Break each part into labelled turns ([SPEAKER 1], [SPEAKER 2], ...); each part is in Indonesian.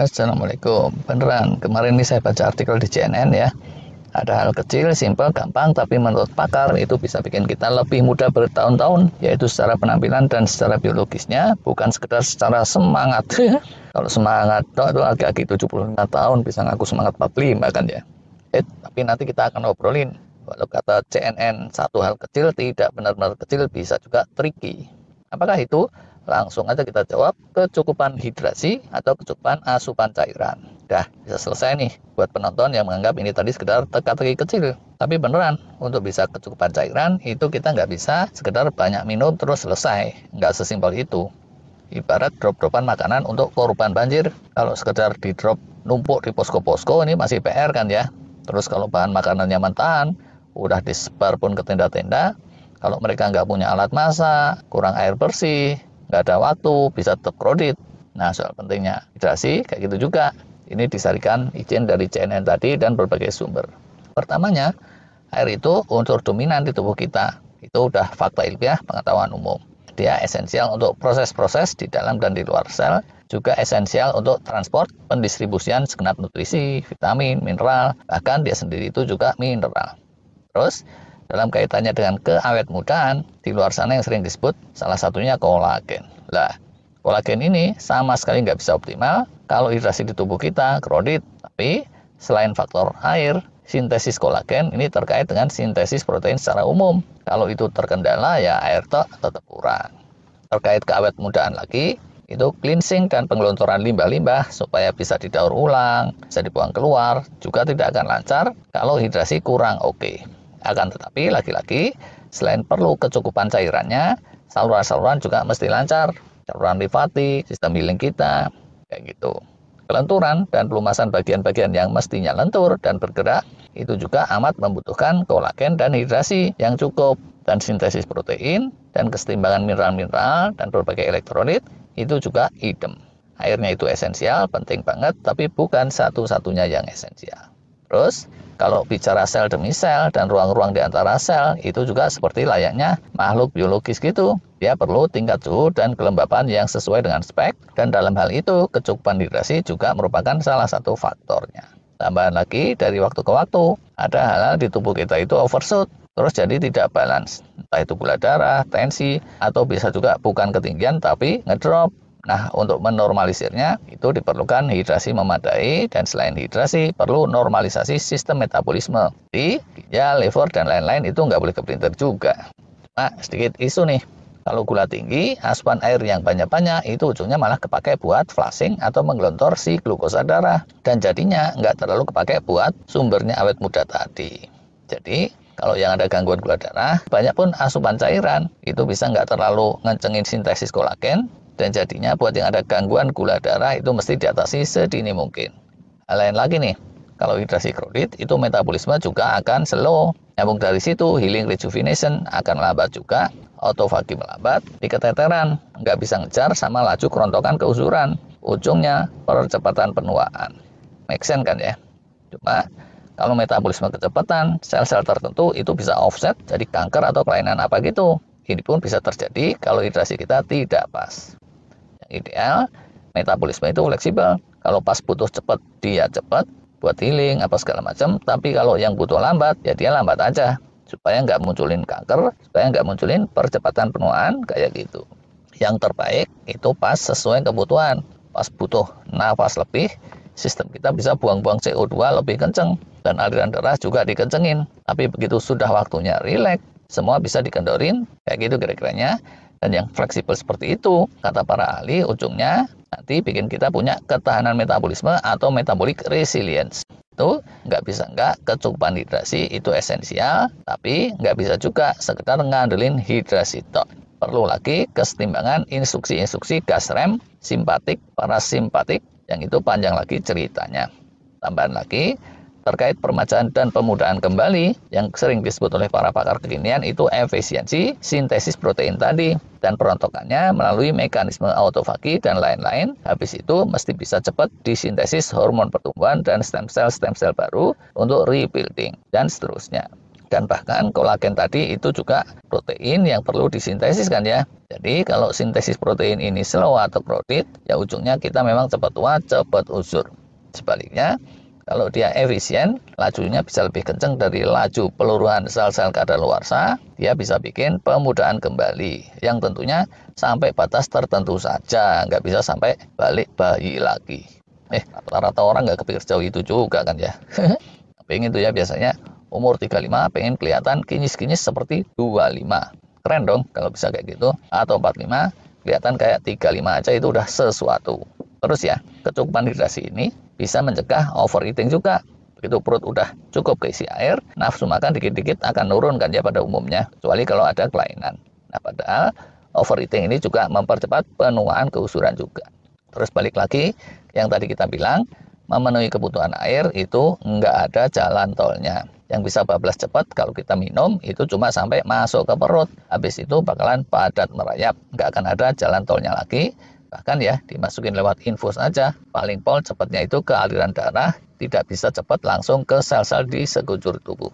[SPEAKER 1] Assalamualaikum. Beneran, kemarin ini saya baca artikel di CNN ya. Ada hal kecil, simpel, gampang, tapi menurut pakar itu bisa bikin kita lebih muda bertahun-tahun, yaitu secara penampilan dan secara biologisnya, bukan sekedar secara semangat. Kalau semangat, itu laki-laki 75 tahun bisa ngaku semangat 45 kan ya. Tapi nanti kita akan obrolin. Walau kata CNN, satu hal kecil tidak benar-benar kecil, bisa juga tricky. Apakah itu? Langsung aja kita jawab, kecukupan hidrasi atau kecukupan asupan cairan. Dah bisa selesai nih buat penonton yang menganggap ini tadi sekedar teka-teki kecil. Tapi beneran, untuk bisa kecukupan cairan itu kita nggak bisa sekedar banyak minum terus selesai. Nggak sesimpel itu. Ibarat drop-dropan makanan untuk korban banjir. Kalau sekedar di drop numpuk di posko-posko ini masih PR kan ya. Terus kalau bahan makanannya mentahan, udah disebar pun ke tenda-tenda. Kalau mereka nggak punya alat masak, kurang air bersih, nggak ada waktu, bisa tetap kredit. Nah, soal pentingnya hidrasi kayak gitu juga. Ini disarikan izin dari CNN tadi dan berbagai sumber. Pertamanya, air itu unsur dominan di tubuh kita. Itu udah fakta ilmiah pengetahuan umum. Dia esensial untuk proses-proses di dalam dan di luar sel, juga esensial untuk transport, pendistribusian segenap nutrisi, vitamin, mineral, bahkan dia sendiri itu juga mineral. Terus, dalam kaitannya dengan keawet mudaan, di luar sana yang sering disebut salah satunya kolagen. Lah, kolagen ini sama sekali nggak bisa optimal kalau hidrasi di tubuh kita kredit. Tapi selain faktor air, sintesis kolagen ini terkait dengan sintesis protein secara umum. Kalau itu terkendala, ya air tetap kurang. Terkait keawet mudaan lagi, itu cleansing dan pengelontoran limbah-limbah supaya bisa didaur ulang, bisa dibuang keluar, juga tidak akan lancar kalau hidrasi kurang oke. Akan tetapi, lagi-lagi, selain perlu kecukupan cairannya, saluran-saluran juga mesti lancar. Saluran limfatik, sistem healing kita, kayak gitu. Kelenturan dan pelumasan bagian-bagian yang mestinya lentur dan bergerak, itu juga amat membutuhkan kolagen dan hidrasi yang cukup. Dan sintesis protein, dan kesetimbangan mineral-mineral, dan berbagai elektrolit, itu juga idem. Airnya itu esensial, penting banget, tapi bukan satu-satunya yang esensial. Terus, kalau bicara sel demi sel dan ruang-ruang di antara sel, itu juga seperti layaknya makhluk biologis gitu. Dia perlu tingkat suhu dan kelembapan yang sesuai dengan spek, dan dalam hal itu, kecukupan hidrasi juga merupakan salah satu faktornya. Tambahan lagi, dari waktu ke waktu, ada hal-hal di tubuh kita itu overshoot, terus jadi tidak balance. Entah itu gula darah, tensi, atau bisa juga bukan ketinggian tapi ngedrop. Nah, untuk menormalisirnya, itu diperlukan hidrasi memadai, dan selain hidrasi, perlu normalisasi sistem metabolisme. Di ginjal, liver, dan lain-lain itu nggak boleh kepelintir juga. Nah, sedikit isu nih. Kalau gula tinggi, asupan air yang banyak-banyak, itu ujungnya malah kepake buat flushing atau menggelontor si glukosa darah. Dan jadinya nggak terlalu kepake buat sumbernya awet muda tadi. Jadi, kalau yang ada gangguan gula darah, banyak pun asupan cairan, itu bisa nggak terlalu ngencengin sintesis kolagen, dan jadinya buat yang ada gangguan gula darah itu mesti diatasi sedini mungkin. Hal lain lagi nih, kalau hidrasi kredit itu metabolisme juga akan slow. Nyambung dari situ, healing rejuvenation akan lambat juga, autofagi melambat, di keteteran, nggak bisa ngejar sama laju kerontokan keusuran. Ujungnya percepatan penuaan. Make sense kan ya? Cuma, kalau metabolisme kecepatan, sel-sel tertentu itu bisa offset jadi kanker atau kelainan apa gitu. Ini pun bisa terjadi kalau hidrasi kita tidak pas. Ideal, metabolisme itu fleksibel. Kalau pas butuh cepat, dia cepat, buat healing, apa segala macam. Tapi kalau yang butuh lambat, ya dia lambat aja. Supaya nggak munculin kanker, supaya nggak munculin percepatan penuaan, kayak gitu. Yang terbaik, itu pas sesuai kebutuhan. Pas butuh nafas lebih, sistem kita bisa buang-buang CO2 lebih kenceng. Dan aliran darah juga dikencengin. Tapi begitu sudah waktunya rileks, semua bisa dikendorin, kayak gitu kira-kiranya. Dan yang fleksibel seperti itu, kata para ahli, ujungnya nanti bikin kita punya ketahanan metabolisme atau metabolic resilience. Itu nggak bisa nggak, kecukupan hidrasi itu esensial, tapi nggak bisa juga sekedar ngandelin hidrasi tok. Perlu lagi kesetimbangan instruksi-instruksi gas rem, simpatik, parasimpatik, yang itu panjang lagi ceritanya. Tambahan lagi, terkait permajaan dan pemudaan kembali yang sering disebut oleh para pakar kekinian itu efisiensi sintesis protein tadi, dan perontokannya melalui mekanisme autofagi dan lain-lain. Habis itu mesti bisa cepat disintesis hormon pertumbuhan dan stem cell baru untuk rebuilding dan seterusnya. Dan bahkan kolagen tadi itu juga protein yang perlu disintesis kan ya. Jadi kalau sintesis protein ini slow atau crowded, ya ujungnya kita memang cepat tua, cepat usur. Sebaliknya, kalau dia efisien, lajunya bisa lebih kencang dari laju peluruhan sel-sel kadaluarsa, dia bisa bikin pemudaan kembali, yang tentunya sampai batas tertentu saja, nggak bisa sampai balik bayi lagi. Rata-rata orang nggak kepikir jauh itu juga kan ya. Pengen tuh ya biasanya umur 35 pengen kelihatan kinyis-kinyis seperti 25. Keren dong kalau bisa kayak gitu. Atau 45 kelihatan kayak 35 aja itu udah sesuatu. Terus ya, kecukupan hidrasi ini bisa mencegah overeating juga. Begitu perut udah cukup keisi air, nafsu makan dikit-dikit akan nurun kan ya pada umumnya. Kecuali kalau ada kelainan. Nah padahal overeating ini juga mempercepat penuaan keusuran juga. Terus balik lagi, yang tadi kita bilang, memenuhi kebutuhan air itu nggak ada jalan tolnya. Yang bisa bablas cepat kalau kita minum itu cuma sampai masuk ke perut. Habis itu bakalan padat merayap. Nggak akan ada jalan tolnya lagi. Bahkan ya dimasukin lewat infus aja. Paling pol cepatnya itu ke aliran darah. Tidak bisa cepat langsung ke sel-sel di sekujur tubuh.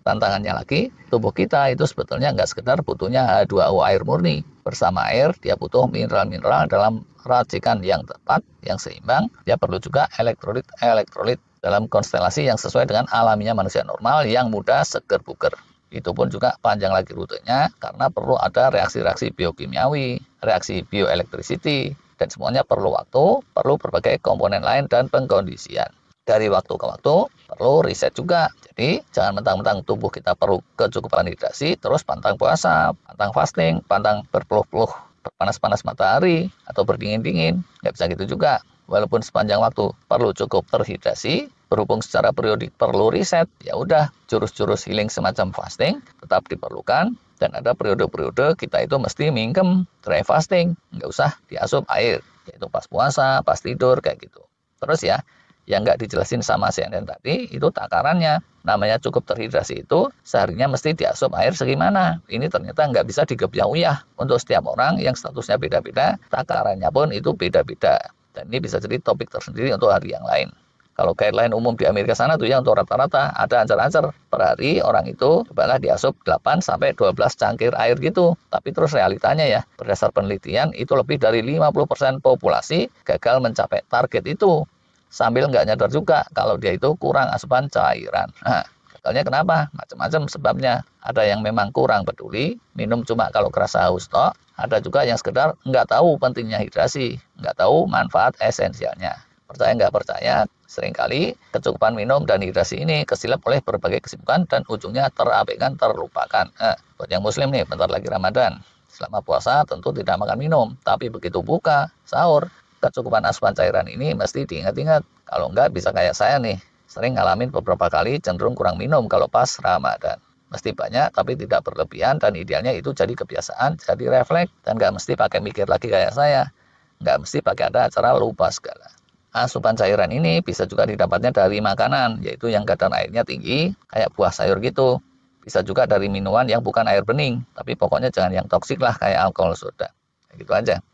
[SPEAKER 1] Tantangannya lagi, tubuh kita itu sebetulnya nggak sekedar butuhnya H2O air murni. Bersama air, dia butuh mineral-mineral dalam racikan yang tepat, yang seimbang. Dia perlu juga elektrolit dalam konstelasi yang sesuai dengan alaminya manusia normal yang mudah, seger, buger. Itu pun juga panjang lagi rutenya karena perlu ada reaksi-reaksi biokimiawi, reaksi bioelektrisiti, dan semuanya perlu waktu, perlu berbagai komponen lain dan pengkondisian. Dari waktu ke waktu perlu riset juga. Jadi jangan mentang-mentang tubuh kita perlu kecukupan hidrasi terus pantang puasa, pantang fasting, pantang berpeluh-peluh berpanas-panas matahari atau berdingin-dingin. Nggak bisa gitu juga. Walaupun sepanjang waktu perlu cukup terhidrasi, berhubung secara periodik perlu riset, ya udah jurus-jurus healing semacam fasting tetap diperlukan. Dan ada periode-periode kita itu mesti mingkem, dry fasting, nggak usah diasup air, yaitu pas puasa, pas tidur kayak gitu. Terus ya, yang nggak dijelasin sama CNN tadi itu takarannya. Namanya cukup terhidrasi itu seharinya mesti diasup air segimana. Ini ternyata nggak bisa digebyah-uyah. Untuk setiap orang yang statusnya beda-beda, takarannya pun itu beda-beda. Dan ini bisa jadi topik tersendiri untuk hari yang lain. Kalau guideline umum di Amerika sana tuh ya untuk rata-rata ada ancer-ancer per hari orang itu cobalah diasup 8 sampai 12 cangkir air gitu. Tapi terus realitanya ya, berdasar penelitian itu lebih dari 50% populasi gagal mencapai target itu. Sambil nggak nyadar juga kalau dia itu kurang asupan cairan. Nah, gagalnya kenapa? Macam-macam sebabnya. Ada yang memang kurang peduli, minum cuma kalau kerasa haus toh. Ada juga yang sekedar nggak tahu pentingnya hidrasi, nggak tahu manfaat esensialnya. Percaya nggak percaya, seringkali kecukupan minum dan hidrasi ini kesilap oleh berbagai kesibukan dan ujungnya terabaikan, terlupakan. Buat yang muslim nih, bentar lagi Ramadan. Selama puasa tentu tidak makan minum, tapi begitu buka, sahur, kecukupan asupan cairan ini mesti diingat-ingat. Kalau enggak bisa kayak saya nih, sering ngalamin beberapa kali cenderung kurang minum kalau pas Ramadan. Mesti banyak tapi tidak berlebihan dan idealnya itu jadi kebiasaan, jadi refleks dan nggak mesti pakai mikir lagi kayak saya. Nggak mesti pakai ada acara lupa segala. Asupan cairan ini bisa juga didapatnya dari makanan, yaitu yang kadar airnya tinggi, kayak buah sayur gitu. Bisa juga dari minuman yang bukan air bening, tapi pokoknya jangan yang toksik lah kayak alkohol soda. Gitu aja.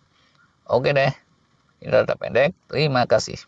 [SPEAKER 1] Oke deh. Ini rada pendek. Terima kasih.